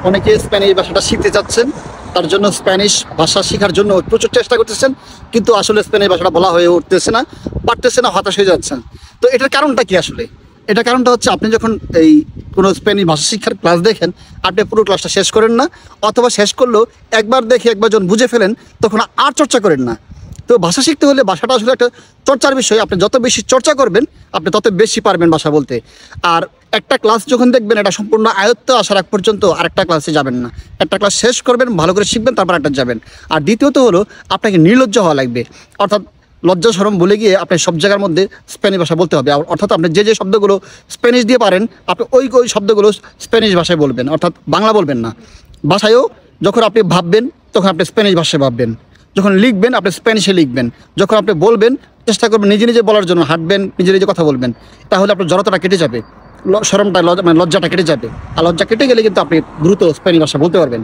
অনেকে স্প্যানিশ ভাষাটা শিখতে চাচ্ছেন, তার জন্য স্প্যানিশ ভাষা শেখার জন্য প্রচুর চেষ্টা করতেছেন, কিন্তু আসলে স্প্যানিশ ভাষাটা বলা হয়ে উঠতেছে না, পারতেছে না, হতাশ হয়ে যাচ্ছেন। তো এটার কারণটা কি আসলে? এটার কারণটা হচ্ছে আপনি যখন এই কোনো স্প্যানিশ ভাষা শিক্ষার ক্লাস দেখেন, আপনি পুরো ক্লাসটা শেষ করেন না, অথবা শেষ করলেও একবার দেখে একবার যখন বুঝে ফেলেন তখন আর চর্চা করেন না। তো ভাষা শিখতে হলে ভাষাটা আসলে একটা চর্চার বিষয়। আপনি যত বেশি চর্চা করবেন আপনি তত বেশি পারবেন ভাষা বলতে। আর একটা ক্লাস যখন দেখবেন এটা সম্পূর্ণ আয়ত্ত আসার আগ পর্যন্ত আরেকটা ক্লাসে যাবেন না। একটা ক্লাস শেষ করবেন, ভালো করে শিখবেন, তারপর একটা যাবেন। আর দ্বিতীয়ত হলো আপনাকে নির্লজ্জ হওয়া লাগবে, অর্থাৎ লজ্জা শরম ভুলে গিয়ে আপনি সব জায়গার মধ্যে স্প্যানিশ ভাষা বলতে হবে। অর্থাৎ আপনি যে শব্দগুলো স্প্যানিশ দিয়ে পারেন আপনি ওই শব্দগুলো স্প্যানিশ ভাষায় বলবেন, অর্থাৎ বাংলা বলবেন না। ভাষায়ও যখন আপনি ভাববেন তখন আপনি স্প্যানিশ ভাষায় ভাববেন, যখন লিখবেন আপনি স্প্যানিশে লিখবেন, যখন আপনি বলবেন চেষ্টা করবেন নিজে নিজে বলার জন্য, হাঁটবেন, নিজে নিজে কথা বলবেন। তাহলে আপনার জড়তাটা কেটে যাবে, শরমটা মানে লজ্জাটা কেটে যাবে। আর লজ্জা কেটে গেলে কিন্তু আপনি দ্রুত স্প্যানিশ ভাষা বলতে পারবেন।